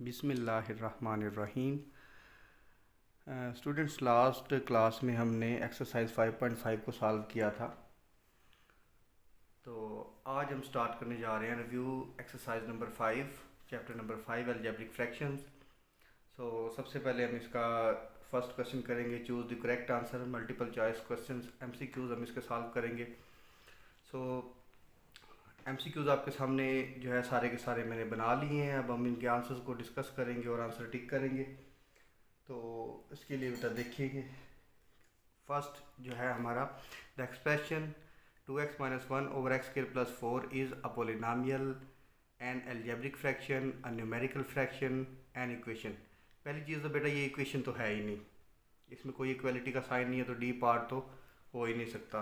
बिस्मिल्लाहिर्रहमानिर्रहीम। Students, last class में हमने एक्सरसाइज 5.5 को सॉल्व किया था। तो आज हम स्टार्ट करने जा रहे हैं review exercise number 5, chapter number 5 algebraic fractions. सबसे पहले हम इसका फर्स्ट क्वेश्चन करेंगे, choose the correct answer. Multiple choice questions MCQs हम इसके सॉल्व करेंगे। एमसीक्यूज़ आपके सामने जो है सारे के सारे मैंने बना लिए हैं। अब हम इनके आंसर्स को डिस्कस करेंगे और आंसर टिक करेंगे। तो इसके लिए बेटा देखिए, फर्स्ट जो है हमारा the expression 2x minus 1 over x square plus 4 is a polynomial, an algebraic fraction, a numerical fraction, an equation. पहली चीज़ तो बेटा ये इक्वेशन तो है ही नहीं, इसमें कोई इक्वलिटी का साइन नहीं है, तो डी पार्ट तो हो ही नहीं सकता।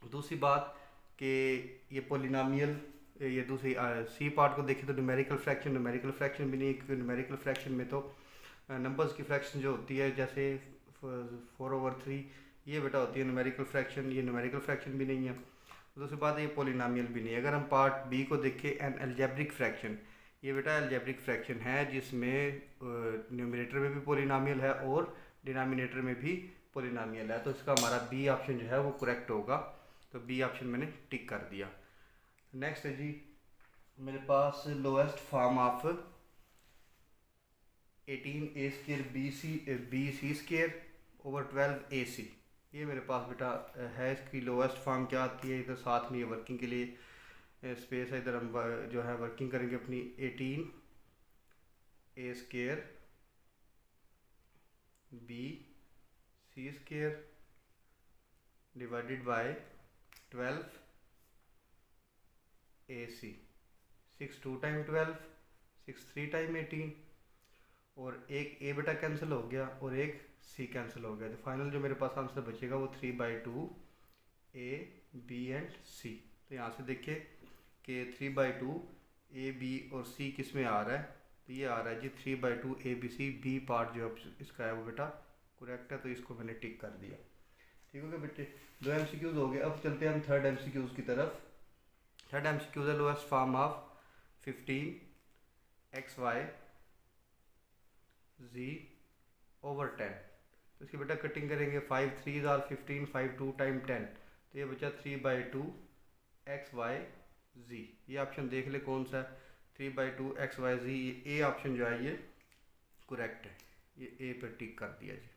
दूसरी बात कि ये पोलिनोमियल, ये दूसरी सी पार्ट को देखें तो न्यूमेरिकल फ्रैक्शन भी नहीं, क्योंकि न्यूमेरिकल फ्रैक्शन में तो नंबर्स की फ्रैक्शन जो होती है, जैसे 4/3, ये बेटा होती है न्यूमेरिकल फ्रैक्शन। ये न्यूमेरिकल फ्रैक्शन भी नहीं है। दूसरी बात है ये पोलिनोमियल भी नहीं है। अगर हम पार्ट बी को देखें, एन एल्जेब्रिक फ्रैक्शन, ये बेटा एल्जेब्रिक फ्रैक्शन है जिसमें न्यूमरेटर में भी पोलिनोमियल है और डिनोमिनेटर में भी पोलिनोमियल है। तो इसका हमारा बी ऑप्शन जो है वो करेक्ट होगा। तो बी ऑप्शन मैंने टिक कर दिया। नेक्स्ट है जी, मेरे पास lowest form of 18a square B C square over 12ac, ये मेरे पास बेटा है। इसकी लोएस्ट फॉर्म क्या आती है? इधर साथ में ये वर्किंग के लिए स्पेस है, इधर हम जो है वर्किंग करेंगे अपनी 18a square B C square divided by 12ac। 6 2 time 12, 6 3 time 18, और एक ए बेटा कैंसिल हो गया और एक सी कैंसिल हो गया। तो फाइनल जो मेरे पास आंसर बचेगा वो 3/2 ए बी एंड सी। तो यहाँ से देखिए कि 3/2 ए बी और सी किस में आ रहा है? तो ये आ रहा है जी 3/2 A B C. B part जो इसका है वो बेटा करेक्ट है, तो इसको मैंने टिक कर दिया। ठीक हो गया बेटे, दो एमसीक्यूज हो गए। अब चलते हैं हम थर्ड एमसीक्यूज की तरफ। थर्ड एमसीक्यूज है lowest form of 15xy z over 10। तो इसकी बेटा कटिंग करेंगे, 5 3 आर 15, 5 2 टाइम 10, तो ये बचा 3/2 xy z। ये ऑप्शन देख ले कौन सा है, 3/2 xy z। ये ए ऑप्शन जो है ये करेक्ट है, ये ए पर टिक कर दिया जी।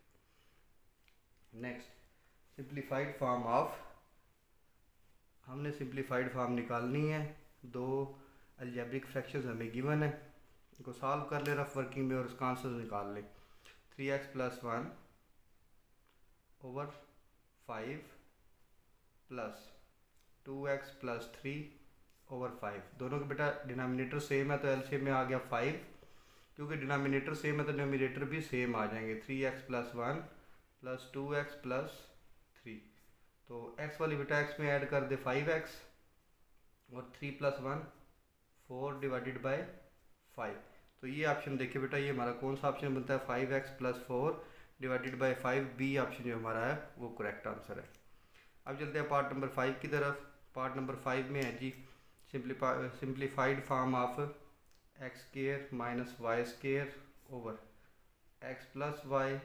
नेक्स्ट, सिंप्लीफाइड फॉर्म ऑफ, हमने सिंप्लीफाइड फॉर्म निकालनी है। दो अलजेब्रिक फ्रैक्शंस हमें गिवन है, इनको सॉल्व कर ले रफ वर्किंग में और इसका आंसर निकाल ले। 3x plus 1 over 5 plus 2x plus 3 over 5। दोनों के बेटा डिनोमिनेटर सेम है, तो एलसीएम में आ गया 5। क्योंकि डिनोमिनेटर सेम है तो न्यूमरेटर भी सेम आ जाएंगे। 3x plus 1 plus 2x plus 3। तो x वाली बेटा x में ऐड कर दे 5x, और 3 प्लस 1 4 डिवाइडेड बाय 5। तो ये ऑप्शन देखिए बेटा, ये हमारा कौन सा ऑप्शन बनता है? 5x plus 4 divided by 5। B option जो हमारा है वो करेक्ट आंसर है। अब चलते हैं पार्ट नंबर 5 की तरफ। पार्ट नंबर 5 में है जी simplified form of X square minus Y square over X plus Y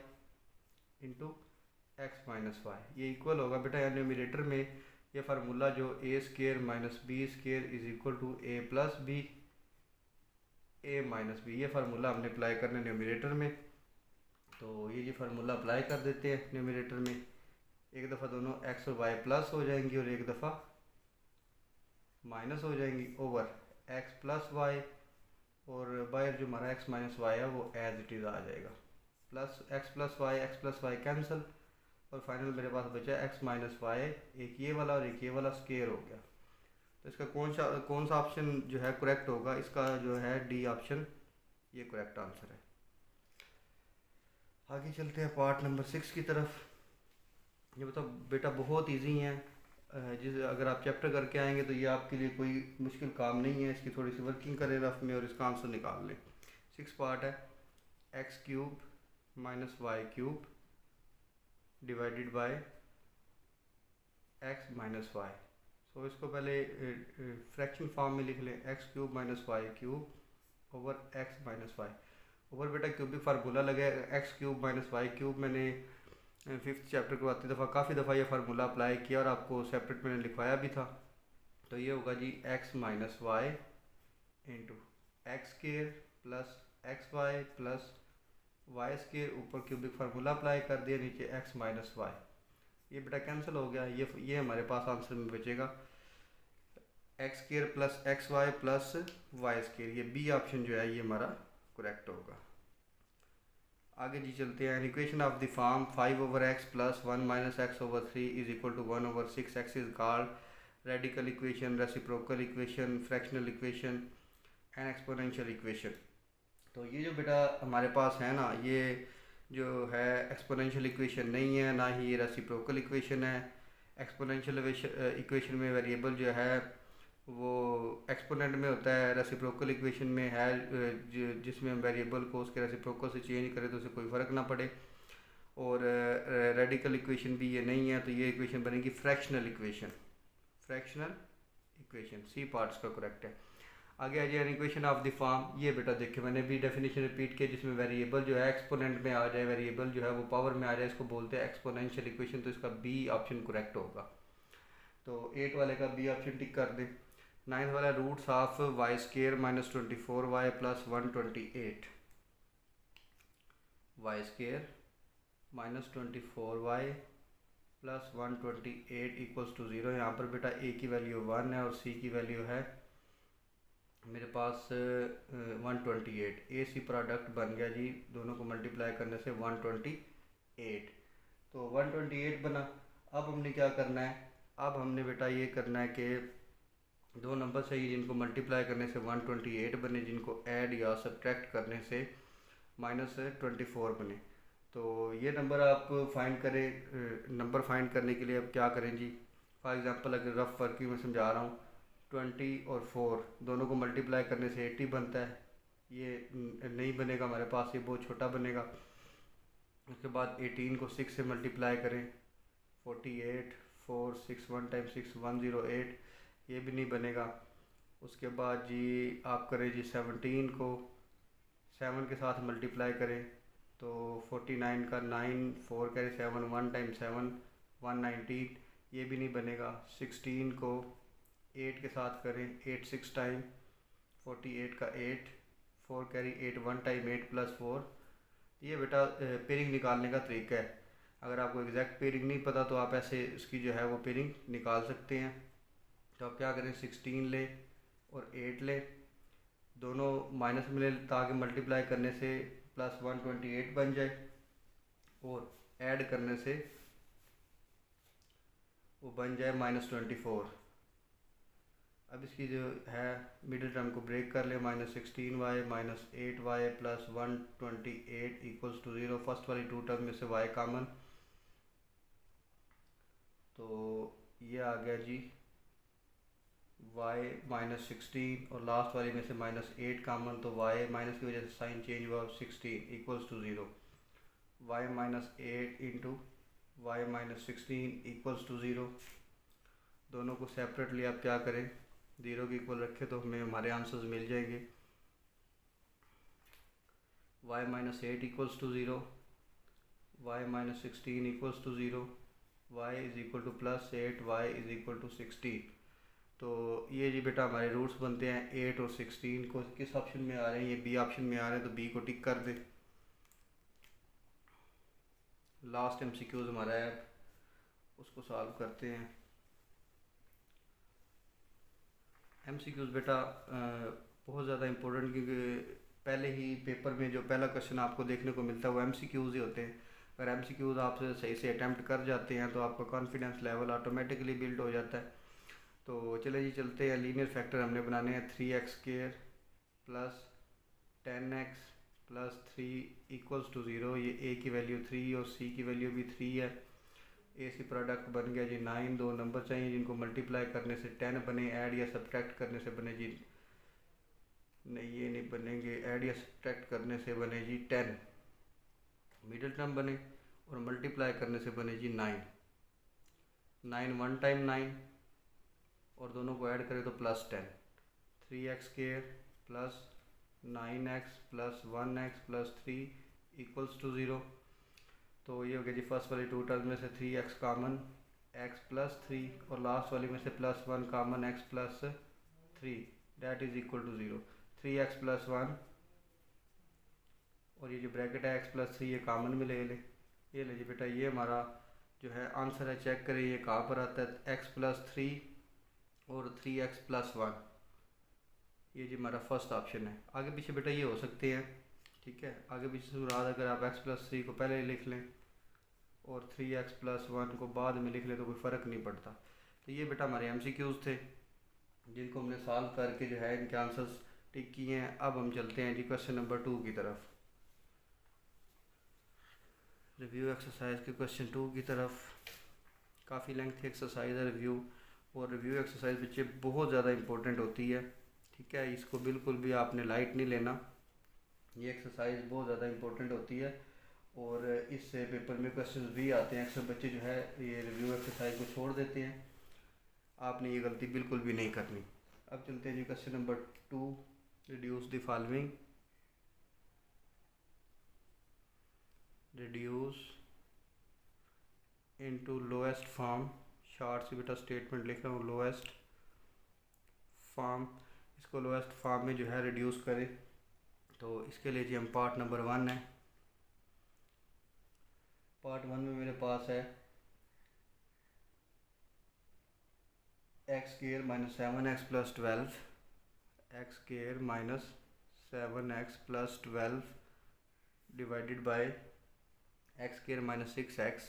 into X minus Y. ये इक्वल होगा बेटा, या न्यूमरेटर में ये फार्मूला जो A square minus B square is equal to A plus B A minus B, ये formula हमने apply करना है न्यूमरेटर में। तो ये फार्मूला अप्लाई कर देते हैं न्यूमरेटर में। एक दफ़ा दोनों एक्स और वाई प्लस हो जाएंगी और एक दफ़ा माइनस हो जाएंगी, ओवर एक्स प्लस वाई, और बाहर जो हमारा एक्स माइनस वाई है वो एज इट इज़ आ जाएगा। Plus X plus Y cancel, और फाइनल मेरे पास बचा एक्स माइनस वाई, एक ये वाला और एक ये वाला स्क्वायर हो गया। तो इसका कौन सा ऑप्शन जो है करेक्ट होगा? इसका जो है डी ऑप्शन ये करेक्ट आंसर है। आगे चलते हैं पार्ट नंबर 6 की तरफ। ये बताओ बेटा बहुत इजी है, अगर आप चैप्टर करके आएंगे तो ये आपके लिए कोई मुश्किल काम नहीं है। इसकी थोड़ी सी वर्किंग करें रफ में और इसका आंसर निकाल लें। 6 पार्ट है, X cube minus Y cube divided by X minus Y. So इसको पहले फ्रैक्शन फॉर्म में लिख लें, X cube minus Y cube over X minus Y. ऊपर बेटा क्यूबिक फार्मूला लगेगा X cube minus Y cube. मैंने फिफ्थ चैप्टर को आती दफ़ा काफ़ी दफ़ा ये फार्मूला अप्लाई किया और आपको सेपरेट मैंने लिखवाया भी था। तो ये होगा जी X minus Y into X square plus X Y plus Y square, ऊपर क्यूबिक फार्मूला अप्लाई कर दिया, नीचे एक्स माइनस वाई। ये बेटा कैंसिल हो गया, ये हमारे पास आंसर में बचेगा X square plus X Y plus Y square. ये बी ऑप्शन जो है ये हमारा करेक्ट होगा। आगे जी चलते हैं। Equation of the form 5 over X plus 1 minus X over 3 is equal to 1 over 6 X is called radical equation, reciprocal equation, fractional equation and exponential equation. तो ये जो बेटा हमारे पास है ना, ये जो है एक्सपोनेंशियल इक्वेशन नहीं है, ना ही ये रेसिप्रोकल इक्वेशन है। एक्सपोनेंशियल इक्वेशन में वेरिएबल जो है वो एक्सपोनेंट में होता है, रेसिप्रोकल इक्वेशन में है जिसमें हम वेरिएबल को उसके रेसिप्रोकल से चेंज करें तो उसे कोई फ़र्क ना पड़े। और रेडिकल इक्वेशन भी ये नहीं है, तो ये इक्वेशन बनेगी fractional equation. Fractional equation C parts का करेक्ट है। आगे आ जाए इक्वेशन ऑफ द फॉर्म। ये बेटा देखिए मैंने भी डेफिनेशन रिपीट किया, जिसमें वेरिएबल जो है एक्सपोनेंट में आ जाए, वेरिएबल जो है वो पावर में आ जाए, इसको बोलते हैं एक्सपोनेंशियल इक्वेशन। तो इसका बी ऑप्शन करेक्ट होगा। तो 8 वाले का बी ऑप्शन टिक कर दें। 9 वाला roots of Y square minus 24 Y plus 128, Y square minus 24 Y plus 128 equals to 0। यहाँ पर बेटा ए की वैल्यू 1 है और सी की वैल्यू है मेरे पास 128। ए सी प्रोडक्ट बन गया जी, दोनों को मल्टीप्लाई करने से 128। तो 128 बना। अब हमने क्या करना है, अब हमने बेटा ये करना है कि दो नंबर से ही जिनको मल्टीप्लाई करने से 128 बने, जिनको ऐड या सब्ट्रैक्ट करने से -24 बने। तो ये नंबर आप फाइंड करें। नंबर फाइंड करने के लिए अब क्या करें जी, फॉर एग्जांपल अगर रफ वर्किंग में समझा रहा हूँ, 20 और 4 दोनों को मल्टीप्लाई करने से 80 बनता है। ये नहीं बनेगा हमारे पास, ये बहुत छोटा बनेगा। उसके बाद 18 को 6 से मल्टीप्लाई करें, 48, 4, 6, 1 टाइम 6 108, ये भी नहीं बनेगा। उसके बाद जी आप करें जी 17 को 7 के साथ मल्टीप्लाई करें, तो 49 का 9, 4 कैरी 7, 1 टाइम 7 119, ये भी नहीं बनेगा। 16 को 8 के साथ करें, 8 6 टाइम 48 का 8, 4 कैरी 8, 1 टाइम 8 प्लस 4। ये बेटा पेयरिंग निकालने का तरीका है। अगर आपको एग्जैक्ट पेयरिंग नहीं पता तो आप ऐसे इसकी जो है वो पेयरिंग निकाल सकते हैं। तो आप क्या करें, 16 ले और 8 ले, दोनों माइनस में ले ताकि मल्टीप्लाई करने से प्लस 128 बन जाए, और ऐड करने से वो बन जाए -24। अब इसकी जो है मिडिल टर्म को ब्रेक कर ले, -16y -8y plus 128 equals to 0। First वाली टू टर्म में से y कॉमन, तो ये आ गया जी y -16, और लास्ट वाली में से -8 कॉमन, तो y माइनस की वजह से साइन चेंज हुआ, 16 equals to 0। y -8 into y -16 equals to 0। दोनों को सेपरेटली आप क्या करें, 0 के इक्वल रखें तो हमें हमारे आंसर्स मिल जाएंगे। y -8 equals to 0, y -16 equals to 0, y is equal to +8, y is equal to 16। तो ये जी बेटा हमारे रूट्स बनते हैं 8 और 16 को किस ऑप्शन में आ रहे हैं, ये बी ऑप्शन में आ रहे हैं, तो बी को टिक कर दे। लास्ट MCQs हमारा है, उसको सॉल्व करते हैं। MCQs बेटा बहुत ज़्यादा इम्पोर्टेंट, क्योंकि पहले ही पेपर में जो पहला क्वेश्चन आपको देखने को मिलता है वो MCQs ही होते हैं। अगर MCQs आप सही से अटैम्प्ट कर जाते हैं तो आपका कॉन्फिडेंस लेवल ऑटोमेटिकली बिल्ड हो जाता है। तो चले जी चलते हैं। लीनियर फैक्टर हमने बनाने हैं 3x² plus 10x plus 3 equals to 0। ये a की वैल्यू 3 और c की वैल्यू भी 3 है। ए सी प्रोडक्ट बन गया जी 9। दो नंबर चाहिए जिनको मल्टीप्लाई करने से 10 बने, ऐड या सब्ट्रैक्ट करने से बने जी, नहीं ये नहीं बनेंगे, ऐड या सब्ट्रैक्ट करने से बने जी 10। मिडिल टर्म बने और मल्टीप्लाई करने से बने जी 9। 9 1 टाइम 9 और दोनों को ऐड करें तो +10। 3x² plus 9x plus 1x plus 3 equals to 0। तो ये हो गया जी फर्स्ट वाली टू टर्म में से 3x कामन, x प्लस 3 और लास्ट वाली में से plus 1 common x plus 3 that is equal to 0। 3x plus 1 और ये जो ब्रैकेट है x प्लस 3 ये कामन में ले ले। ये ले जी बेटा, ये हमारा जो है आंसर है। चेक करें ये कहाँ पर आता है, x प्लस 3 और 3x प्लस 1। ये जी हमारा फर्स्ट ऑप्शन है। आगे पीछे बेटा ये हो सकते हैं, ठीक है। आगे पीछे सूरात अगर आप x प्लस 3 को पहले लिख लें और 3x प्लस 1 को बाद में लिख लें तो कोई फ़र्क नहीं पड़ता। तो ये बेटा हमारे MCQs थे जिनको हमने सॉल्व करके जो है इनके आंसर्स टिक किए हैं। अब हम चलते हैं जी क्वेश्चन नंबर 2 की तरफ, रिव्यू एक्सरसाइज के क्वेश्चन 2 की तरफ। काफ़ी लेंथी एक्सरसाइज है रिव्यू, और रिव्यू एक्सरसाइज बच्चे बहुत ज़्यादा इंपॉर्टेंट होती है, ठीक है। इसको बिल्कुल भी आपने लाइट नहीं लेना, ये एक्सरसाइज बहुत ज़्यादा इंपॉर्टेंट होती है और इससे पेपर में क्वेश्चन भी आते हैं। अक्सर बच्चे जो है ये रिव्यू एक्सरसाइज को छोड़ देते हैं, आपने ये गलती बिल्कुल भी नहीं करनी। अब चलते हैं जी question number 2, reduce the following. Reduce into lowest form, short से बेटा स्टेटमेंट लिख रहा हूँ, लोएस्ट फॉर्म। इसको लोएस्ट फॉर्म में जो है रिड्यूस करें, तो इसके लिए जी हम पार्ट नंबर 1 है। पार्ट 1 में मेरे पास है x square minus 7x plus 12, x square minus 7x plus 12 divided by x square minus 6x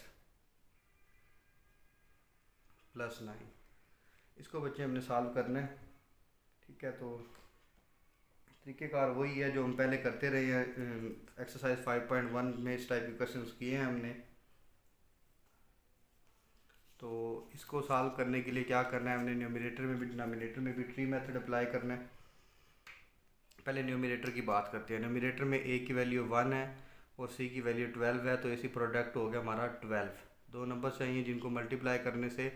plus 9। इसको बच्चे हमने सॉल्व करना है, ठीक है। तो तरीक़ेकार वही है जो हम पहले करते रहे हैं। एक्सरसाइज 5.1 में इस टाइप के क्वेश्चंस किए हैं हमने। तो इसको सॉल्व करने के लिए क्या करना है, हमने न्यूमरेटर में भी डिनोमिनेटर में भी ट्री मेथड अप्लाई करना है। पहले न्यूमरेटर की बात करते हैं। न्यूमरेटर में a की वैल्यू 1 है और c की वैल्यू 12 है, तो इसी प्रोडक्ट हो गया हमारा 12। दो नंबर चाहिए जिनको मल्टीप्लाई करने से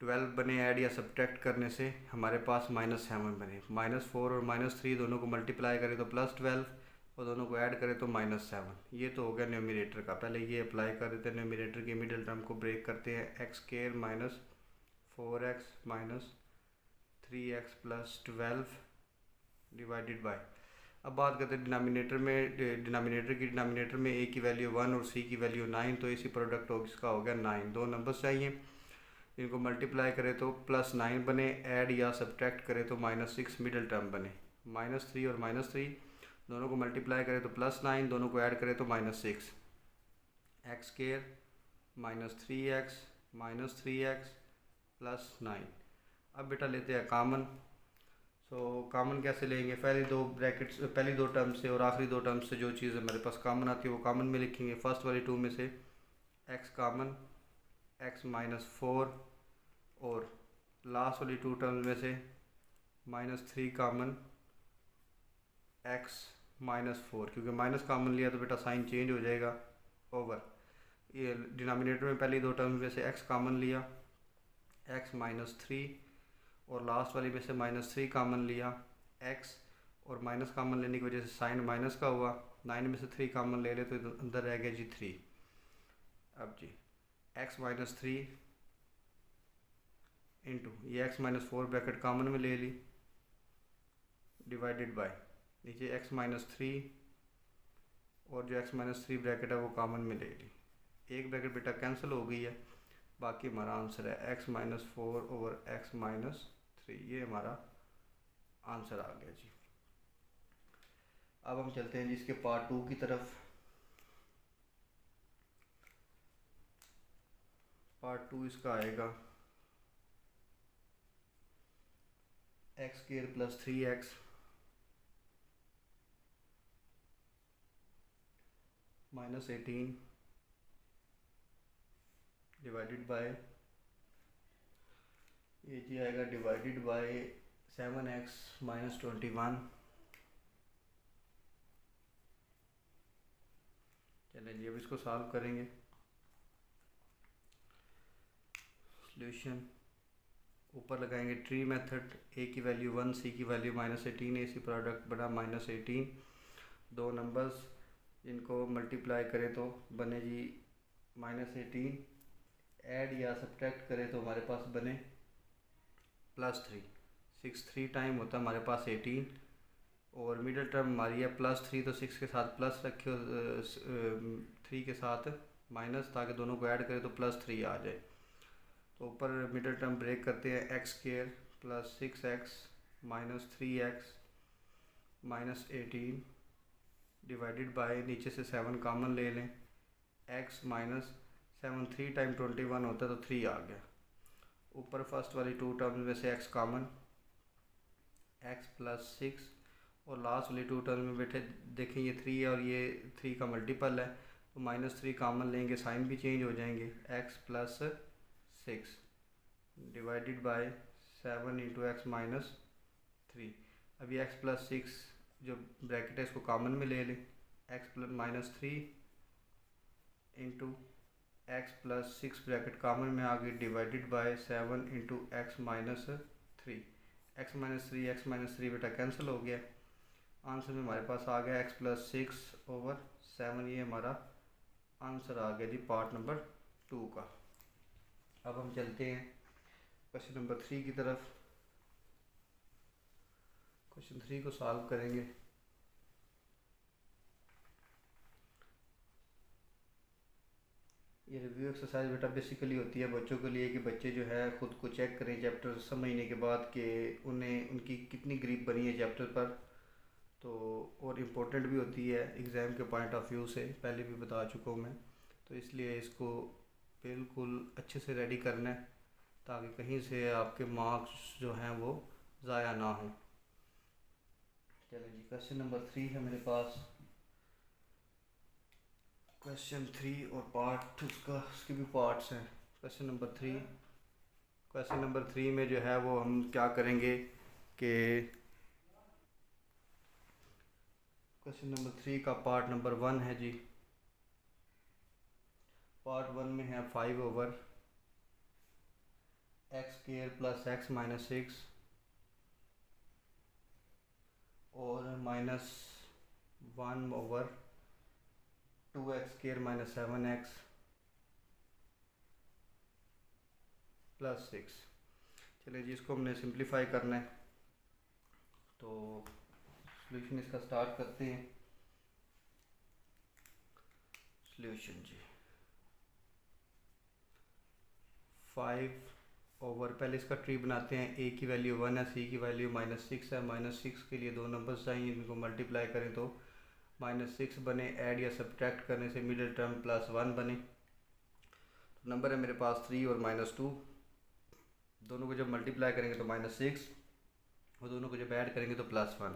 12 बने, ऐड या सब्ट्रैक्ट करने से हमारे पास -7 बने। -4 और -3 दोनों को मल्टीप्लाई करें तो +12 और दोनों को ऐड करें तो -7। ये तो हो गया न्यूमरेटर का। पहले ये अप्लाई कर देते हैं, न्यूमरेटर की मिडिल टर्म को ब्रेक करते हैं। X square minus 4x minus 3x plus 12 divided by. अब बात करते हैं डिनोमिनेटर में। डिनोमिनेटर में a की वैल्यू 1 और c की वैल्यू 9, तो इसी प्रोडक्ट हो इसका हो गया 9। दो नंबर्स चाहिए इनको मल्टीप्लाई करें तो +9 बने, ऐड या सब्ट्रैक्ट करें तो -6 मिडिल टर्म बने। -3 और -3 दोनों को मल्टीप्लाई करें तो +9, दोनों को ऐड करें तो -6। X square minus 3x minus 3x plus 9। अब बेटा लेते हैं कामन। कॉमन कैसे लेंगे, पहली दो टर्म से और आखिरी दो टर्म से जो चीज़ हमारे पास कॉमन आती है वो कॉमन में लिखेंगे। फर्स्ट वाली 2 में से x कॉमन, x -4 और लास्ट वाली 2 टर्म्स में से -3 कॉमन, x -4। क्योंकि माइनस कॉमन लिया तो बेटा साइन चेंज हो जाएगा ओवर। ये डिनोमिनेटर में पहली दो टर्म्स में से x कॉमन लिया, x -3 और लास्ट वाली में से -3 कॉमन लिया x, और माइनस कॉमन लेने की वजह से साइन माइनस का हुआ। 9 में से 3 कॉमन ले ले तो अंदर रह गया जी 3। अब जी x -3 इंटू ये x -4 ब्रैकेट कॉमन में ले ली डिवाइडेड बाय नीचे x -3 और जो x -3 ब्रैकेट है वो कॉमन में ले ली। एक ब्रैकेट बेटा कैंसिल हो गई है, बाकी हमारा आंसर है x -4 ओवर x -3। ये हमारा आंसर आ गया जी। अब हम चलते हैं जी इसके पार्ट 2 की तरफ। पार्ट 2 इसका आएगा x square plus 3x -18 divided by, ये जी आएगा डिवाइडेड बाय 7x -21। चलें जी अब इसको सॉल्व करेंगे। सॉल्यूशन ऊपर लगाएंगे ट्री मेथड, ए की वैल्यू 1, सी की वैल्यू -18, ए सी प्रोडक्ट बना -18। दो नंबर्स इनको मल्टीप्लाई करें तो बने जी -18, ऐड या सब्ट्रैक्ट करें तो हमारे पास बने +3। 6 3 टाइम होता है हमारे पास 18, और मिडिल टर्म हमारी है +3, तो 6 के साथ प्लस रखे हो, 3 के साथ माइनस, ताकि दोनों को ऐड करें तो +3 आ जाए। तो ऊपर मिडिल टर्म ब्रेक करते हैं, x² + 6x - 3x -18 divided by, नीचे से 7 कॉमन ले लें, x -7 3 टाइम 21 होता है तो 3 आ गया। ऊपर फर्स्ट वाली 2 टर्म्स में से x कॉमन, x + 6, और लास्ट वाली 2 टर्म में बैठे देखें ये 3 है और ये 3 का मल्टीपल है, तो -3 कॉमन लेंगे, साइन भी चेंज हो जाएंगे, x + 6 डिवाइडेड बाय 7 × x - 3। अभी x + 6 जो ब्रैकेट है इसको कॉमन में ले लें, x + -3 into x + 6 bracket common में आ गई, डिवाइडेड बाय 7 × x - 3। x - 3 बेटा कैंसिल हो गया, आंसर में हमारे पास आ गया x + 6/7। ये हमारा आंसर आ गया जी पार्ट नंबर 2 का। अब हम चलते हैं क्वेश्चन नंबर 3 की तरफ। क्वेश्चन 3 को सॉल्व करेंगे। ये रिव्यू एक्सरसाइज बेटा बेसिकली होती है बच्चों के लिए कि बच्चे जो है ख़ुद को चेक करें चैप्टर समझने के बाद कि उन्हें उनकी कितनी ग्रिप बनी है चैप्टर पर। तो और इम्पोर्टेंट भी होती है एग्ज़ाम के पॉइंट ऑफ व्यू से, पहले भी बता चुका हूँ मैं। तो इसलिए इसको बिल्कुल अच्छे से रेडी करना है ताकि कहीं से आपके मार्क्स जो हैं वो ज़ाया ना हो। चलो जी, क्वेश्चन नंबर 3 है मेरे पास। क्वेश्चन 3 और पार्ट उसके भी पार्ट्स हैं। क्वेश्चन नंबर 3 में जो है वो हम क्या करेंगे कि क्वेश्चन नंबर 3 का पार्ट नंबर 1 है जी। पार्ट 1 में है 5/x² + x - 6 और -1/2x² - 7x + 6। चलिए जी, इसको हमने सिंप्लीफाई करना है, तो सॉल्यूशन इसका स्टार्ट करते हैं। सॉल्यूशन जी 5/, पहले इसका ट्री बनाते हैं। a की वैल्यू 1 है, c की वैल्यू -6 है। -6 के लिए दो नंबर्स चाहिए, इनको मल्टीप्लाई करें तो -6 बने, ऐड या सब्ट्रैक्ट करने से मिडिल टर्म +1 बने। तो नंबर है मेरे पास 3 और -2, दोनों को जब मल्टीप्लाई करेंगे तो -6 और दोनों को जब ऐड करेंगे तो +1।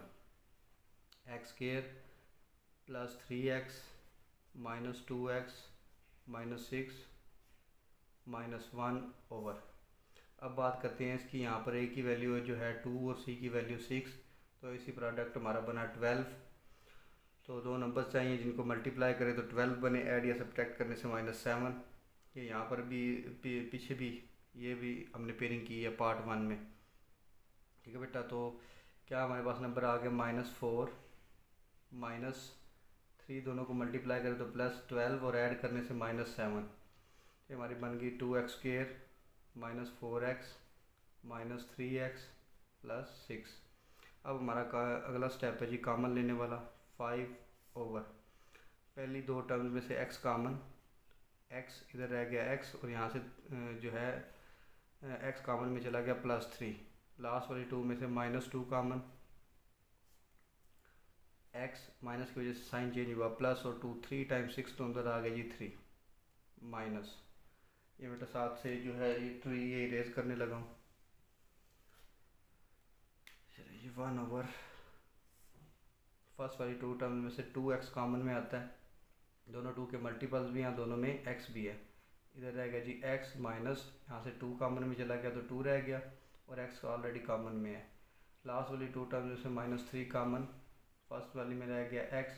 x² + 3x - 2x - 6 -1/। अब बात करते हैं इसकी, यहाँ पर a की वैल्यू जो है 2 और c की वैल्यू 6, तो इसी प्रोडक्ट हमारा बना 12। तो दो नंबर्स चाहिए जिनको मल्टीप्लाई करें तो 12 बने, ऐड या सब्ट्रैक्ट करने से -7। ये यहाँ पर भी पीछे भी ये भी हमने पेयरिंग की है पार्ट 1 में, ठीक है बेटा। तो क्या हमारे पास नंबर आ गया -4 -3, दोनों को मल्टीप्लाई करें तो +12 और ऐड करने से -7। ये हमारी बन गई 2x² - 4x - 3x + 6। अब हमारा अगला स्टेप है जी कॉमन लेने वाला। 5/, पहली दो टर्म्स में से x कॉमन, x इधर रह गया x और यहाँ से जो है x कॉमन में चला गया +3। लास्ट वाली 2 में से -2 कॉमन, x माइनस की वजह से साइन चेंज हुआ, प्लस और 2, 3 टाइम्स 6 तो अंदर आ गया जी 3 माइनस। ये बेटा साथ से जो है ये ट्री ये इरेज करने लगा हूँ। चलिए ये 1/, फर्स्ट वाली 2 टर्म में से 2x कॉमन में आता है, दोनों 2 के मल्टीपल्स भी हैं, दोनों में x भी है। इधर रह गया जी x माइनस, यहाँ से 2 कॉमन में चला गया तो 2 रह गया और x ऑलरेडी कॉमन में है। लास्ट वाली 2 टर्म में से -3 कॉमन, फर्स्ट वाली में रह गया x,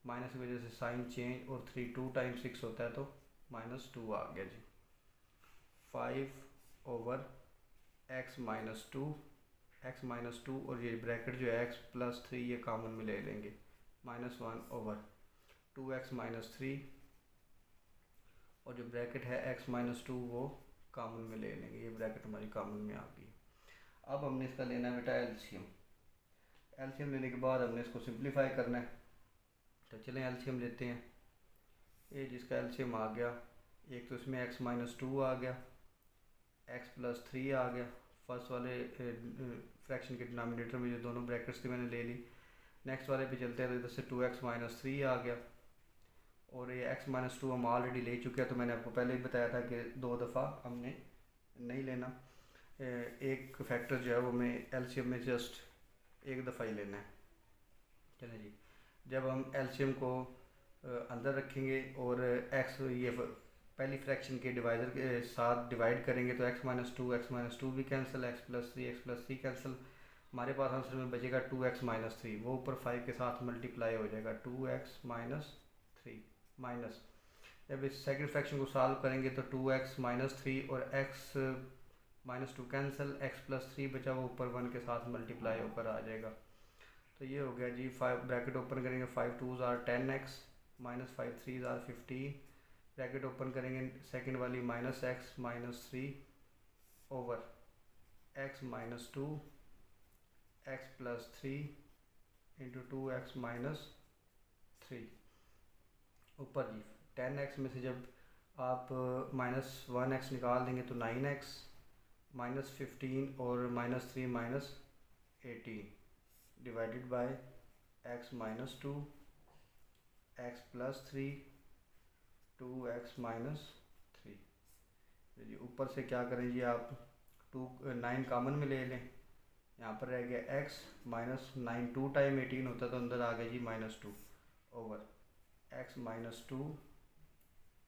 माइनस की वजह से साइन चेंज और 3 2 टाइम्स 6 होता है तो -2 आ गया जी। 5/x² एक्स माइनस टू और ये ब्रैकेट जो है एक्स प्लस थ्री ये कॉमन में ले लेंगे, -1/2x-3 और जो ब्रैकेट है x-2 वो कॉमन में ले लेंगे, ये ब्रैकेट हमारी कॉमन में आ गई। अब हमने इसका लेना है बेटा एलसीएम। एलसीएम लेने के बाद हमने इसको सिंप्लीफाई करना है, तो चलें एलसीएम लेते हैं। ये जिसका एलसीएम आ गया, एक तो इसमें x-2 आ गया, x+3 आ गया, फर्स्ट वाले फ्रैक्शन के डिनोमिनेटर में जो दोनों ब्रैकेट्स थी मैंने ले ली। नेक्स्ट वाले पे चलते हैं, तो इधर से 2x-3 आ गया और ये x-2 हम ऑलरेडी ले चुके हैं, तो मैंने आपको पहले ही बताया था कि 2 दफ़ा हमने नहीं लेना, एक फैक्टर जो है वो हमें एलसीएम में जस्ट एक दफ़ा ही लेना है। चलें जी, जब हम एलसीएम को अंदर रखेंगे और x ये पहली फ्रैक्शन के डिवाइज़र के साथ डिवाइड करेंगे तो x-2 भी कैंसिल, x+3 कैंसिल, हमारे पास आंसर में बचेगा 2x-3, वो ऊपर 5 के साथ मल्टीप्लाई हो जाएगा, 2x-3 माइनस। जब इस सेकंड फ्रैक्शन को सॉल्व करेंगे तो 2x-3 और x-2 कैंसिल, x+3 बचा वो ऊपर 1 के साथ मल्टीप्लाई होकर आ जाएगा। तो ये हो गया जी, 5 ब्रैकेट ओपन करेंगे, 5 2s are 10x -5 3s are 15, bracket open करेंगे सेकंड वाली -x-3 over x-2 x+3 into 2x-3 ऊपर जी 10x में से जब आप -1x निकाल देंगे तो 9x, -15 और -3 -18 divided by x-2 x+3 2x-3। जी ऊपर से क्या करें जी, आप 9 कॉमन में ले लें, यहाँ पर रह गया x -9 2 टाइम 18 होता तो अंदर आ गया जी -2 over x-2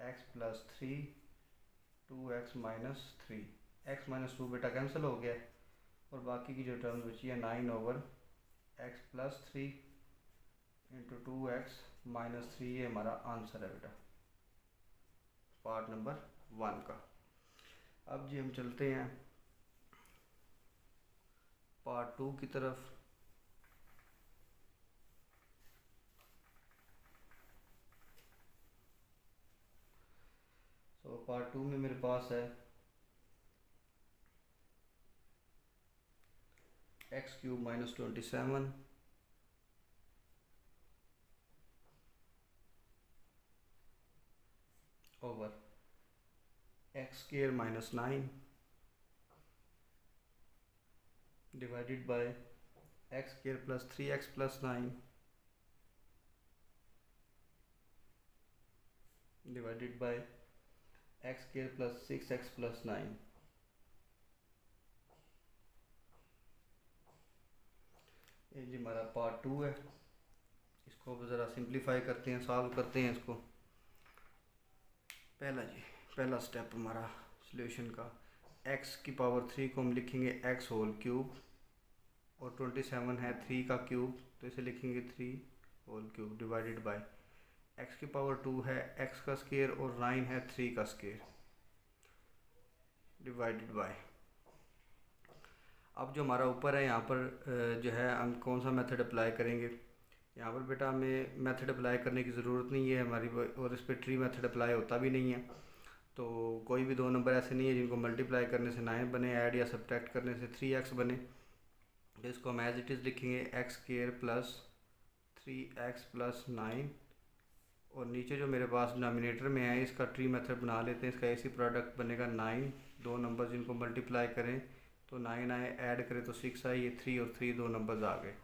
x+3 2x-3, x-2 बेटा कैंसिल हो गया और बाकी की जो टर्म्स बची है 9 ओवर x+3 इंटू 2x-3, ये हमारा आंसर है बेटा पार्ट नंबर 1 का। अब जी हम चलते हैं पार्ट 2 की तरफ। तो पार्ट 2 में मेरे पास है x³ -27 over x² -9 divided by x² + 3x + 9 divided by x² + 6x + 9। ये जी हमारा पार्ट 2 है, इसको अब ज़रा सिंप्लीफाई करते हैं, सॉल्व करते हैं इसको। पहला स्टेप हमारा सॉल्यूशन का, x की पावर 3 को हम लिखेंगे x³ और 27 है 3 का क्यूब तो इसे लिखेंगे 3³ डिवाइडेड बाय x की पावर 2 है x का स्क्वायर और 9 है 3 का स्क्वायर डिवाइडेड बाय। अब जो हमारा ऊपर है यहाँ पर जो है हम कौन सा मेथड अप्लाई करेंगे, यहाँ पर बेटा हमें मेथड अप्लाई करने की ज़रूरत नहीं है हमारी, और इस पर ट्री मेथड अप्लाई होता भी नहीं है। तो कोई भी दो नंबर ऐसे नहीं है जिनको मल्टीप्लाई करने से 9 बने, ऐड या सब्ट्रैक्ट करने से 3x बने, तो इसको हम एज इट इज़ लिखेंगे x² + 3x + 9 और नीचे जो मेरे पास डिनोमिनेटर में है इसका ट्री मेथड बना लेते हैं। इसका ऐसी प्रोडक्ट बनेगा 9, दो नंबर जिनको मल्टीप्लाई करें तो 9 आए, ऐड करें तो 6 आए, ये 3 और 3 दो नंबर्स आ गए।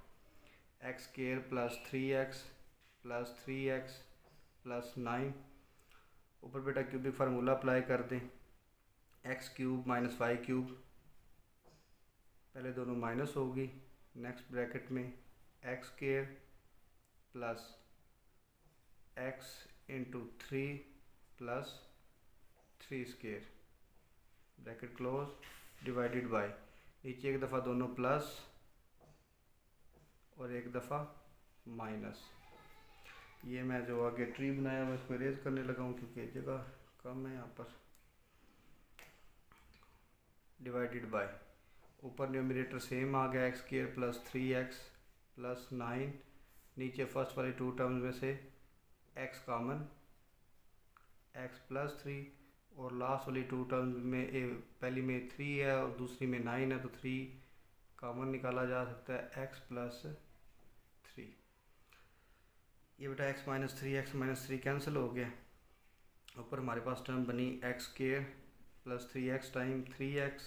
x² + 3x + 3x + 9 ऊपर बेटा क्यूबिक फार्मूला अप्लाई कर दें, x³ - y³, पहले दोनों माइनस होगी, नेक्स्ट ब्रैकेट में x² + x × 3 + 3² bracket close divided by, नीचे एक दफ़ा दोनों प्लस और एक दफ़ा माइनस। ये मैं जो आगे ट्री बनाया हुआ इसको इरेज करने लगा हूँ क्योंकि जगह कम है यहाँ पर, डिवाइडेड बाय ऊपर न्यूमरेटर सेम आ गया x square plus 3x plus 9, नीचे फर्स्ट वाली टू टर्म्स में से x कॉमन, x प्लस 3, और लास्ट वाली टू टर्म्स में पहली में 3 है और दूसरी में 9 है, तो 3 कॉमन निकाला जा सकता है x प्लस 3। ये बेटा x माइनस थ्री कैंसिल हो गया। ऊपर हमारे पास टर्म बनी x square plus 3x time 3x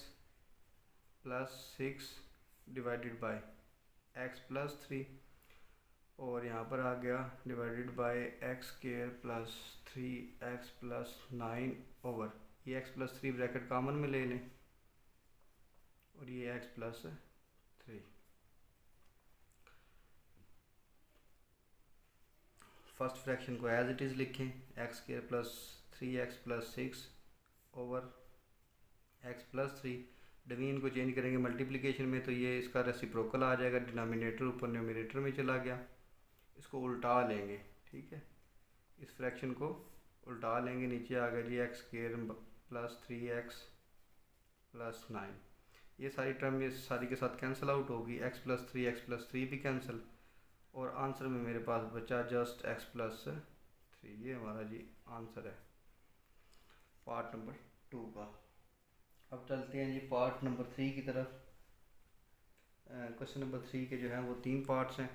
plus 6 divided by x plus 3, और यहाँ पर आ गया divided by x square plus 3x plus 9 over ये x प्लस 3 ब्रैकेट कॉमन में ले लें और ये x प्लस 3। फर्स्ट फ्रैक्शन को एज इट इज़ लिखें, x square plus 3x plus 6 over x plus 3। Division को चेंज करेंगे मल्टीप्लिकेशन में तो ये इसका रेसिप्रोकल आ जाएगा, डिनोमिनेटर ऊपर न्यूमरेटर में चला गया। इसको उल्टा लेंगे, ठीक है, इस फ्रैक्शन को उल्टा लेंगे, नीचे आ गया जी X square plus 3x plus 9। ये सारी टर्म ये सारी के साथ कैंसिल आउट होगी, x प्लस 3 भी कैंसिल, और आंसर में मेरे पास बचा जस्ट x प्लस 3। ये हमारा जी आंसर है पार्ट नंबर 2 का। अब चलते हैं जी पार्ट नंबर 3 की तरफ। क्वेश्चन नंबर 3 के जो हैं वो 3 पार्ट्स हैं,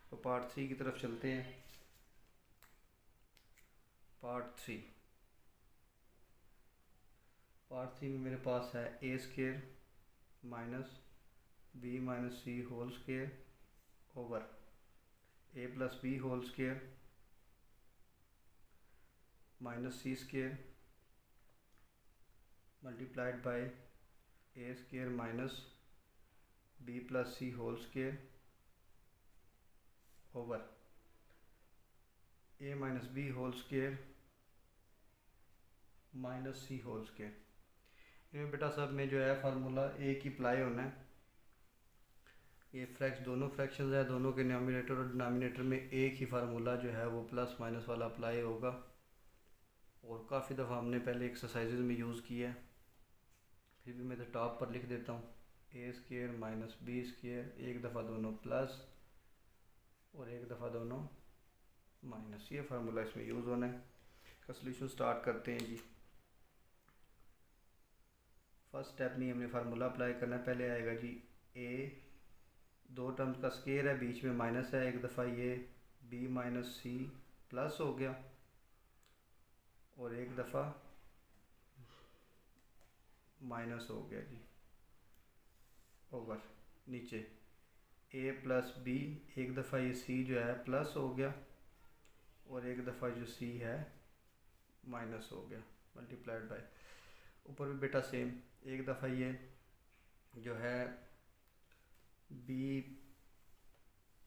तो पार्ट 3 की तरफ चलते हैं। पार्ट 3 में मेरे पास है A square minus B minus C whole square over A plus B whole square minus C square multiplied by A square minus B plus C whole square over A minus B whole square minus C whole square. इनमें बेटा सब में जो है formula एक ही apply होना है। ये दोनों फ्रैक्शंस है, दोनों के न्यूमरेटर और डिनोमिनेटर में एक ही फार्मूला जो है वो प्लस माइनस वाला अप्लाई होगा, और काफ़ी दफ़ा हमने पहले एक्सरसाइजेज में यूज़ किया है, फिर भी मैं तो टॉप पर लिख देता हूँ। ए स्क्वायर माइनस बी स्क्वायर, एक दफ़ा दोनों प्लस और एक दफ़ा दोनों माइनस, ये फार्मूला इसमें यूज़ होना है। इसका सोल्यूशन स्टार्ट करते हैं जी। फर्स्ट स्टेप में हमने फार्मूला अप्लाई करना है। पहले आएगा जी ए, दो टर्म्स का स्क्वायर है, बीच में माइनस है, एक दफ़ा ये बी माइनस सी प्लस हो गया और एक दफ़ा माइनस हो गया जी ओवर नीचे ए प्लस बी, एक दफ़ा ये सी जो है प्लस हो गया और एक दफ़ा जो सी है माइनस हो गया मल्टीप्लाइड बाय, ऊपर भी बेटा सेम, एक दफ़ा ये जो है बी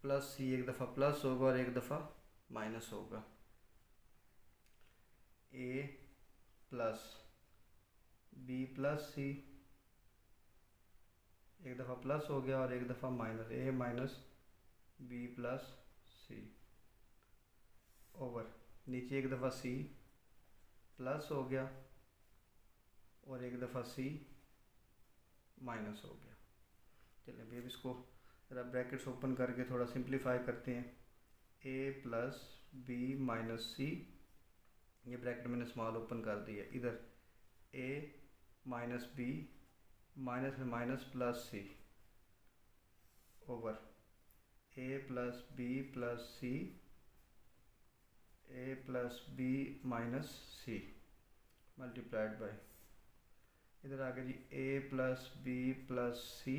प्लस सी एक दफ़ा प्लस होगा और एक दफ़ा माइनस होगा। ए प्लस बी प्लस सी एक दफ़ा प्लस हो गया और एक दफ़ा माइनस, ए minus B plus C over नीचे एक दफ़ा सी प्लस हो गया और एक दफ़ा सी माइनस हो गया। चलिए अभी इसको ज़रा ब्रैकेट्स ओपन करके थोड़ा सिंप्लीफाई करते हैं। A plus B minus C, ये ब्रैकेट मैंने स्मॉल ओपन कर दिया, इधर ए माइनस बी माइनस में minus plus C over A plus B plus C, A plus B minus C multiplied by, इधर आ गया जी A plus B plus C,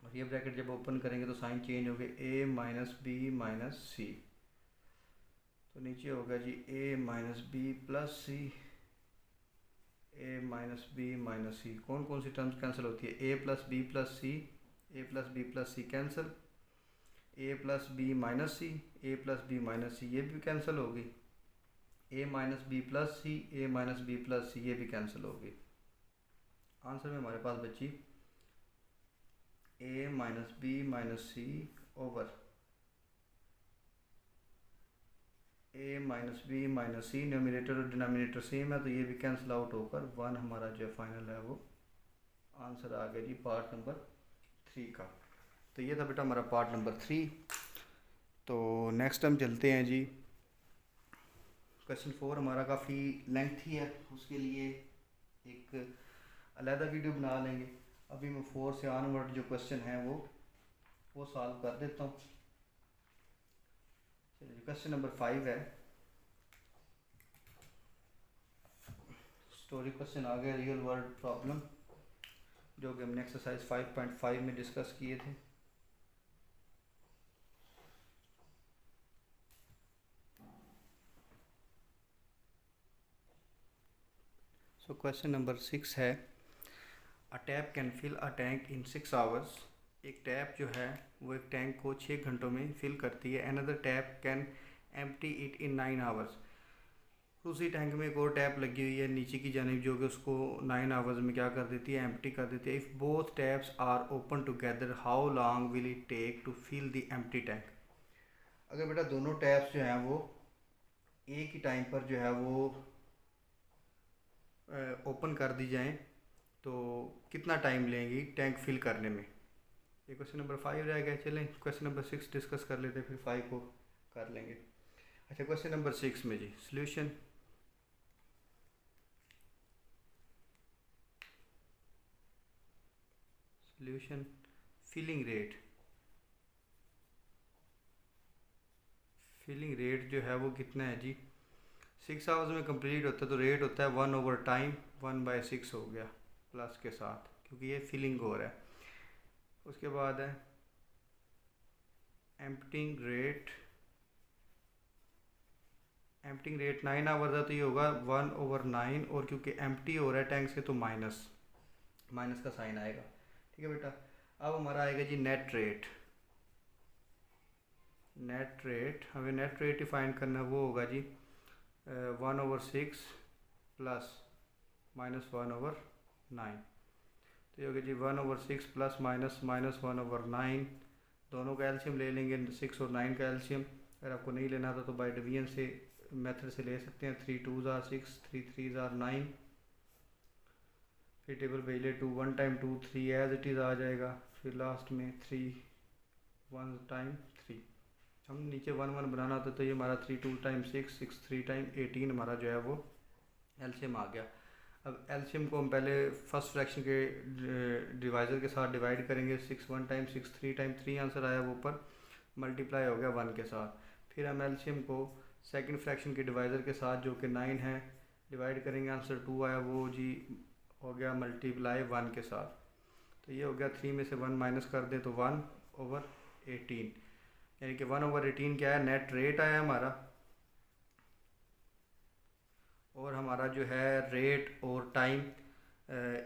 और ये ब्रैकेट जब ओपन करेंगे तो साइन चेंज हो गया, ए माइनस बी माइनस सी, तो नीचे होगा जी ए माइनस बी प्लस सी, ए माइनस बी माइनस सी। कौन कौन सी टर्म्स कैंसिल होती है, ए plus B plus C, A plus B plus C cancel, A plus B minus C, A plus B minus C ये भी cancel होगी, ए माइनस बी प्लस सी, ए minus B plus सी ये भी cancel होगी। Answer में हमारे पास बची ए minus B minus C over A minus B minus C, numerator और डिनोमिनेटर सेम है तो ये भी कैंसिल आउट होकर 1 हमारा जो फाइनल है वो आंसर आ गया जी पार्ट नंबर 3 का। तो ये था बेटा हमारा पार्ट नंबर 3। तो नेक्स्ट हम चलते हैं जी। क्वेश्चन 4 हमारा काफ़ी लेंथी है, उसके लिए एक अलहदा वीडियो बना लेंगे। अभी मैं 4 से ऑनवर्ड जो क्वेश्चन है वो सॉल्व कर देता हूँ। चलिए क्वेश्चन नंबर 5 है। स्टोरी क्वेश्चन आ गया, रियल वर्ल्ड प्रॉब्लम, जो कि हमने एक्सरसाइज 5.5 में डिस्कस किए थे। सो क्वेश्चन नंबर 6 है, a tap can fill a tank in 6 hours. एक टैप जो है वो एक टैंक को 6 घंटों में फिल करती है। Another tap can empty it in 9 hours. उसी टैंक में एक और टैप लगी हुई है नीचे की जानिब, जो कि उसको 9 आवर्स में क्या कर देती है, एम्प्टी कर देती है। If both taps are open together how long will it take to fill the empty tank. अगर बेटा दोनों टैप्स जो हैं वो एक ही टाइम पर जो है वो ओपन कर दी जाएं तो कितना टाइम लेंगी टैंक फिल करने में। ये क्वेश्चन नंबर 5 रह गया। चलें क्वेश्चन नंबर 6 डिस्कस कर लेते हैं, फिर 5 को कर लेंगे। अच्छा क्वेश्चन नंबर 6 में जी solution. Solution filling rate. Filling rate जो है वो कितना है जी, 6 आवर्स में कंप्लीट होता है तो रेट होता है 1/टाइम 1/6 हो गया प्लस के साथ, क्योंकि ये फिलिंग हो रहा है। उसके बाद है emptying rate. Emptying rate 9 hours है तो ये होगा 1/9, और क्योंकि एम्प्टी हो रहा है टैंक से तो माइनस का साइन आएगा। ठीक है बेटा। अब हमारा आएगा जी नेट रेट। नेट रेट, हमें नेट रेट डिफाइन करना है, वो होगा जी 1/6 प्लस -1/9। तो ये होगा जी 1/6 प्लस माइनस 1/9। दोनों का एल्शियम ले लेंगे, 6 और 9 का एल्शियम। अगर आपको नहीं लेना था तो बाय डिवीजन से मेथड से ले सकते हैं। 3 2s are 6, 3 3s are 9। फिर टेबल भेज ले 2 1 टाइम 2 3 एज इट इज़ आ जाएगा। फिर लास्ट में 3 1 टाइम 3। हम नीचे 1 1 बनाना होता तो ये हमारा 3 2 टाइम 6 6 3 टाइम 18 हमारा जो है वो एल्शियम आ गया। अब एल्शियम को हम पहले फर्स्ट फ्रैक्शन के डिवाइज़र के साथ डिवाइड करेंगे। 6 1 टाइम 6 3 टाइम 3 आंसर आया वो ऊपर, मल्टीप्लाई हो गया 1 के साथ। फिर हम एल्शियम को सेकंड फ्रैक्शन के डिवाइज़र के साथ जो कि 9 है डिवाइड करेंगे, आंसर 2 आया, वो जी हो गया मल्टीप्लाई 1 के साथ। तो ये हो गया 3 में से 1 माइनस कर दें तो 1/18, यानी कि 1/18 क्या है, नेट रेट आया हमारा। और हमारा जो है रेट और टाइम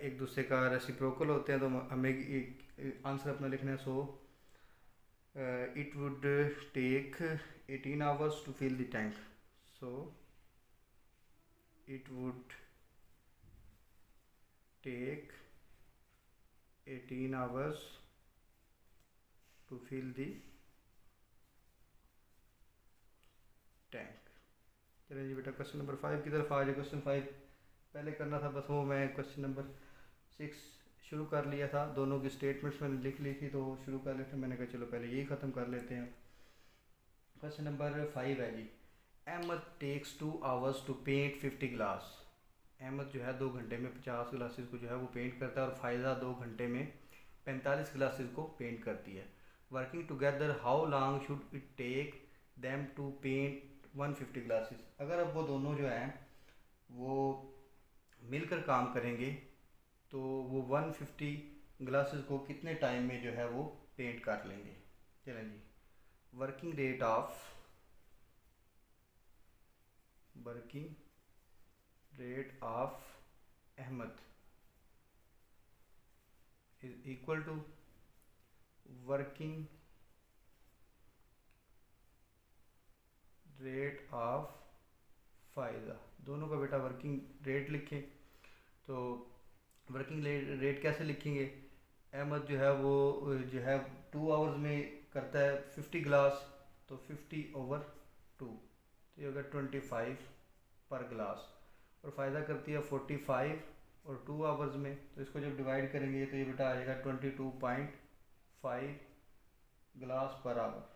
एक दूसरे का रेसिप्रोकल होते हैं, तो हमें आंसर अपना लिखना है। So it would take 18 hours to fill the tank. So it would take 18 hours to fill the tank. चलिए जी बेटा क्वेश्चन नंबर 5 की तरफ आ जाए। क्वेश्चन 5 पहले करना था, बस वो मैं क्वेश्चन नंबर 6 शुरू कर लिया था। दोनों की स्टेटमेंट्स मैंने लिख ली थी तो शुरू कर लेते हैं। मैंने कहा चलो पहले यही ख़त्म कर लेते हैं। क्वेश्चन नंबर 5 है जी, Ahmad takes 2 hours to paint 50 glass. Ahmad जो है 2 घंटे में 50 ग्लासेस को जो है वो पेंट करता है, और फ़ायदा 2 घंटे में 45 ग्लासेस को पेंट करती है। Working together how long should it take them to paint 150 glasses. अगर अब वो दोनों जो हैं वो मिलकर काम करेंगे तो वो 150 ग्लासेस को कितने टाइम में जो है वो पेंट कर लेंगे। चलें जी, working rate of Ahmad is equal to working rate of फ़ायदा। दोनों का बेटा वर्किंग रेट लिखें। तो वर्किंग रेट कैसे लिखेंगे, अहमद जो है वो जो है 2 आवर्स में करता है 50 ग्लास, तो 50/2 तो ये होगा 25 पर ग्लास। और फ़ायदा करती है 45 और 2 आवर्स में, तो इसको जब डिवाइड करेंगे तो ये बेटा आ जाएगा 22.5 ग्लास पर आवर।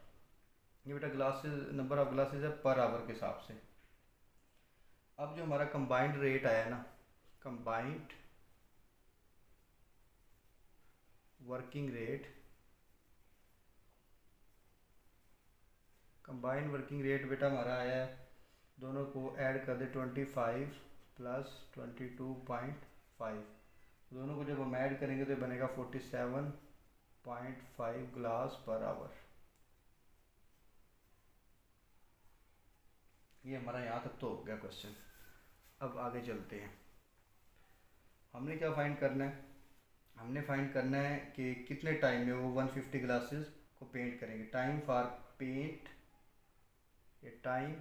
ये बेटा ग्लासेस, नंबर ऑफ ग्लासेस है पर आवर के हिसाब से। अब जो हमारा कंबाइंड रेट आया ना, combined working rate, combined working rate बेटा हमारा आया है, दोनों को ऐड कर दे 25 प्लस 22.5, दोनों को जब हम ऐड करेंगे तो बनेगा 47.5 ग्लास पर आवर। ये हमारा यहाँ तक तो हो गया क्वेश्चन। अब आगे चलते हैं। हमने क्या फाइंड करना है, हमने फाइंड करना है कि कितने टाइम में वो 150 ग्लासेस को पेंट करेंगे। टाइम फॉर पेंट, ये time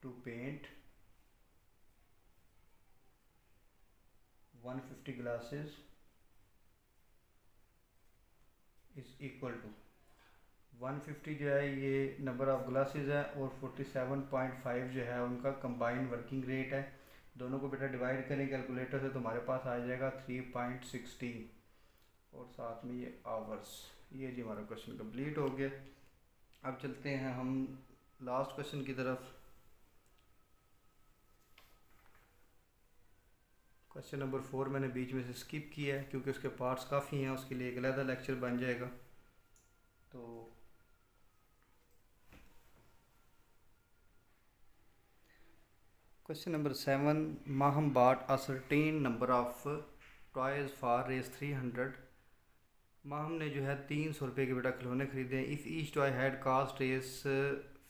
to paint 150 glasses is equal to 150 जो है ये नंबर ऑफ ग्लासेस है और 47.5 जो है उनका कंबाइंड वर्किंग रेट है। दोनों को बेटा डिवाइड करें कैलकुलेटर से तो हमारे पास आ जाएगा 3.16 और साथ में ये आवर्स। ये जी हमारा क्वेश्चन कंप्लीट हो गया। अब चलते हैं हम लास्ट क्वेश्चन की तरफ। क्वेश्चन नंबर 4 मैंने बीच में से स्किप किया है क्योंकि उसके पार्ट्स काफ़ी हैं, उसके लिए एक अलग लेक्चर बन जाएगा। तो question number 7, Maham bought a certain number of toys for raise 300। Maham ने जो है 300 रुपये के बेटा खिलौने खरीदे हैं। If each toy had cost Rs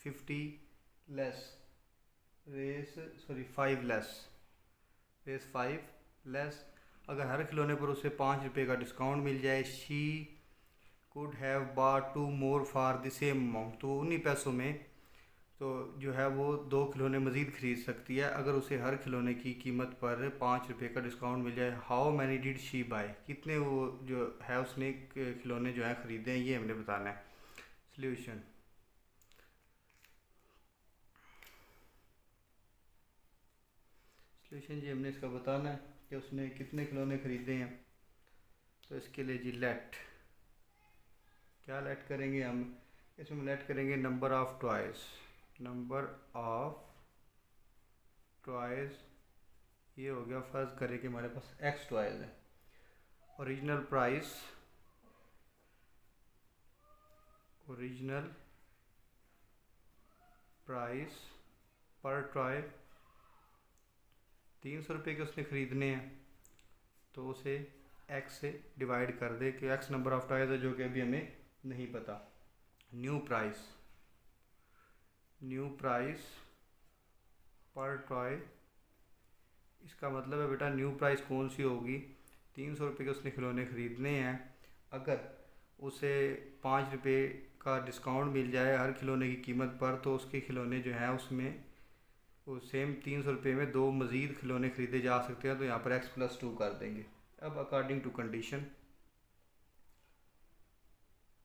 50 less, Rs sorry 5 less, Rs 5 less, अगर हर खिलौने पर उसे 5 रुपये का डिस्काउंट मिल जाए, she could have bought 2 more for the same amount. तो उन्हीं पैसों में तो जो है वो 2 खिलौने मज़ीद ख़रीद सकती है अगर उसे हर खिलौने की कीमत पर 5 रुपये का डिस्काउंट मिल जाए। How many did she buy, कितने वो जो है उसने खिलौने जो है ख़रीदे हैं, ये हमने बताना है। सॉल्यूशन, सॉल्यूशन जी हमने इसका बताना है कि उसने कितने खिलौने ख़रीदे हैं। तो इसके लिए जी लेट, क्या लेट करेंगे हम, इसमें लेट करेंगे number of toys, number of toys, ये हो गया। फर्ज करें कि हमारे पास एक्स टॉयज़ है। Original price, original price per toy 300 रुपये के उसने ख़रीदने हैं तो उसे एक्स से डिवाइड कर दे कि एक्स नंबर ऑफ टॉयज़ है जो कि अभी हमें नहीं पता। New price, new price per toy, इसका मतलब है बेटा न्यू प्राइस कौन सी होगी, 300 रुपये के उसने खिलौने ख़रीदने हैं, अगर उसे 5 रुपये का डिस्काउंट मिल जाए हर खिलौने की कीमत पर तो उसके खिलौने जो हैं उसमें वो सेम 300 रुपये में 2 मज़ीद खिलौने ख़रीदे जा सकते हैं। तो यहाँ पर x+2 कर देंगे। अब according to condition,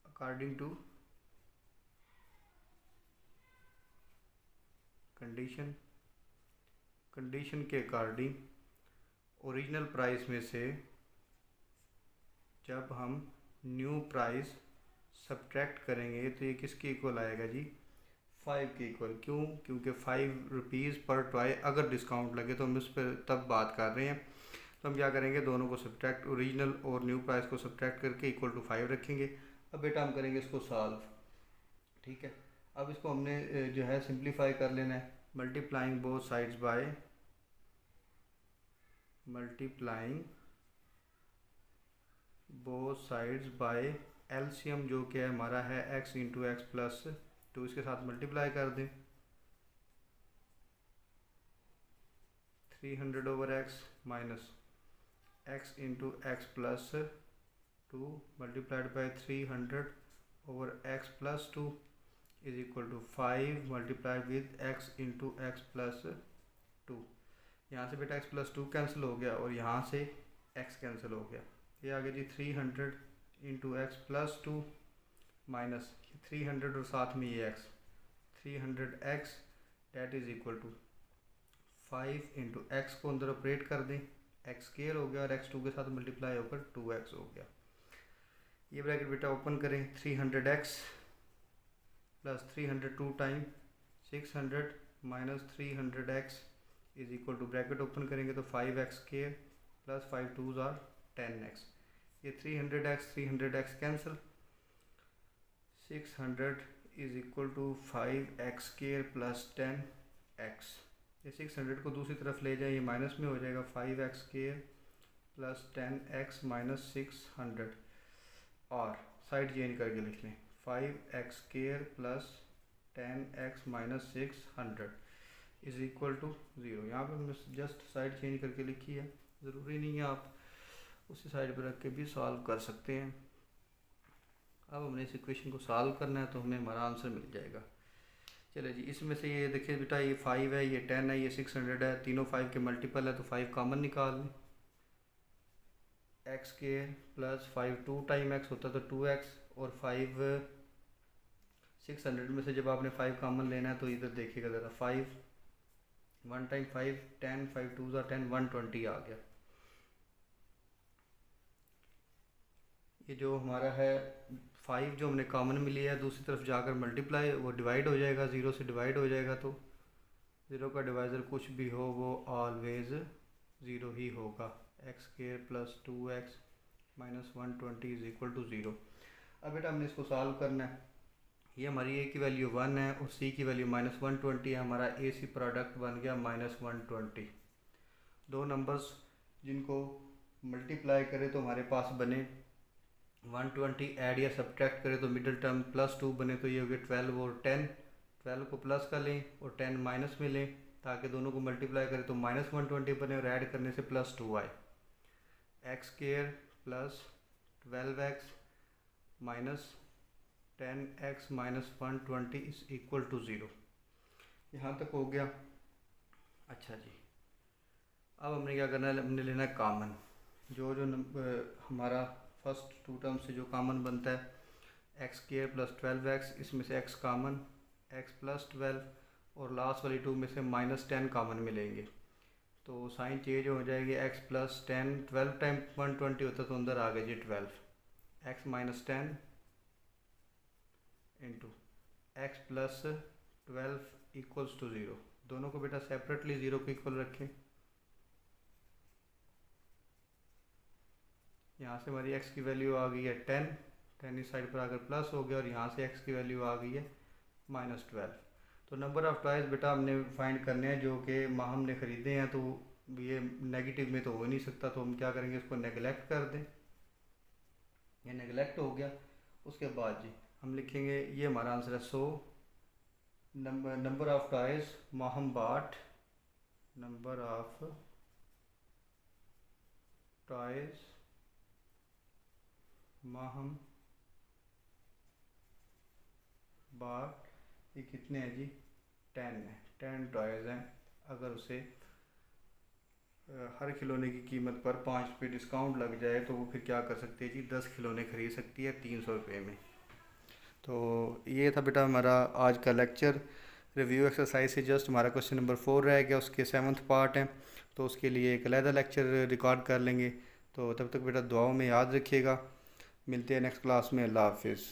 according to condition, condition के अकॉर्डिंग ओरिजिनल प्राइस में से जब हम न्यू प्राइस सब्ट्रैक्ट करेंगे तो ये किसके इक्वल आएगा जी, 5 के इक्वल। क्यों, क्योंकि 5 रुपीज़ पर टॉय अगर डिस्काउंट लगे तो हम इस पर तब बात कर रहे हैं। तो हम क्या करेंगे, दोनों को सब्ट्रैक्ट, ओरिजिनल और न्यू प्राइस को सब्ट्रैक्ट करके इक्वल टू 5 रखेंगे। अब बेटा हम करेंगे इसको सॉल्व, ठीक है। अब इसको हमने जो है सिंप्लीफाई कर लेना है। Multiplying both sides by, multiplying both sides by LCM जो कि हमारा है x इंटू एक्स प्लस 2, इसके साथ मल्टीप्लाई कर दें। 300 over x minus x into x plus 2 multiplied by 300 over x plus 2 is equal to 5 multiplied with x into x plus 2। यहाँ से बेटा x प्लस 2 कैंसिल हो गया और यहाँ से x कैंसिल हो गया। ये आ गया जी 300 इंटू एक्स प्लस 2 माइनस 300 और साथ में ये x, 300x that is equal to 5 into X को अंदर ऑपरेट कर दें, एक्स स्क्वायर हो गया और एक्स 2 के साथ मल्टीप्लाई होकर 2x हो गया। ये ब्रैकेट बेटा ओपन करें, 300x plus 302 time 600 minus 300x is equal to, bracket open करेंगे तो 5x square plus 5 2s are 10x। ये 300x cancel, 600 is equal to 5x square plus 10x। ये 600 को दूसरी तरफ ले जाए, ये माइनस में हो जाएगा, 5x square plus 10x minus 600, और साइड चेंज करके लिख लें, 5x square plus 10x minus 600 is equal to 0। यहाँ पे हमने जस्ट साइड चेंज करके लिखी है, ज़रूरी नहीं है आप उसी साइड पर रख के भी सॉल्व कर सकते हैं। अब हमने इस इक्वेशन को सॉल्व करना है तो हमें हमारा आंसर मिल जाएगा। चलिए जी, इसमें से ये देखिए बेटा, ये 5 है, ये 10 है, ये 600 है, तीनों 5 के मल्टीपल है तो 5 कॉमन निकाल लें। X square plus 5 2 time x होता तो 2x, और 5 600 में से जब आपने 5 कॉमन लेना है तो इधर देखिएगा ज़रा, 5 1 टाइम 5 10, 5 2s आर 10, 120 आ गया। ये जो हमारा है 5 जो हमने कॉमन मिली है, दूसरी तरफ जाकर मल्टीप्लाई वो डिवाइड हो जाएगा, 0 से डिवाइड हो जाएगा, तो 0 का डिवाइज़र कुछ भी हो वो ऑलवेज़ 0 ही होगा। X square plus 2x minus 120 is equal to 0। अब बेटा हमने इसको सॉल्व करना है। ये हमारी a की वैल्यू 1 है और c की वैल्यू माइनस 120 है, हमारा ac प्रोडक्ट बन गया माइनस 120। दो नंबर्स जिनको मल्टीप्लाई करें तो हमारे पास बने 120, ऐड या सब्ट्रैक्ट करें तो मिडिल टर्म प्लस 2 बने, तो ये हो गया 12 और 10, 12 को प्लस का लें और 10 माइनस में लें, ताकि दोनों को मल्टीप्लाई करें तो माइनस 120 बने और ऐड करने से प्लस 2 आए। X square plus 12x minus 10x minus 120 is equal to 0। यहाँ तक हो गया। अच्छा जी, अब हमने क्या करना है, हमने लेना है कॉमन। जो हमारा फर्स्ट 2 टर्म से जो कॉमन बनता है, एक्स स्क्वायर प्लस 12x, इसमें से x कॉमन, x प्लस 12, और लास्ट वाली 2 में से माइनस 10 कॉमन मिलेंगे, तो साइन चेंज हो जाएगी, x प्लस 10, 12 टाइम 120 होता तो अंदर आ गया जी 12, x minus 10 into x plus 12 equals to 0। दोनों को बेटा सेपरेटली 0 को इक्वल रखें। यहाँ से हमारी x की वैल्यू आ गई है 10, 10 इस साइड पर आकर प्लस हो गया, और यहाँ से x की वैल्यू आ गई है माइनस 12। तो नंबर ऑफ़ टॉयज़ बेटा हमने फाइंड करने हैं जो कि हमने ख़रीदे हैं, तो ये नेगेटिव में तो हो नहीं सकता, तो हम क्या करेंगे, इसको नेगलेक्ट कर दें। ये नेगलेक्ट हो गया। उसके बाद जी हम लिखेंगे, ये हमारा आंसर है। So number of toys Maham बाट, नंबर ऑफ टॉयज़ माहम बाट, ये कितने हैं जी, 10 है, 10 टॉयज़ हैं। अगर उसे हर खिलौने की कीमत पर 5 रुपये डिस्काउंट लग जाए तो वो फिर क्या कर सकती है जी, 10 खिलौने खरीद सकती है 300 रुपये में। तो ये था बेटा हमारा आज का लेक्चर। रिव्यू एक्सरसाइज से जस्ट हमारा क्वेश्चन नंबर 4 रह गया, उसके 7th पार्ट है, तो उसके लिए एक अलग लेक्चर रिकॉर्ड कर लेंगे। तो तब तक बेटा दुआओं में याद रखिएगा। मिलते हैं नेक्स्ट क्लास में। अल्लाह हाफिज़।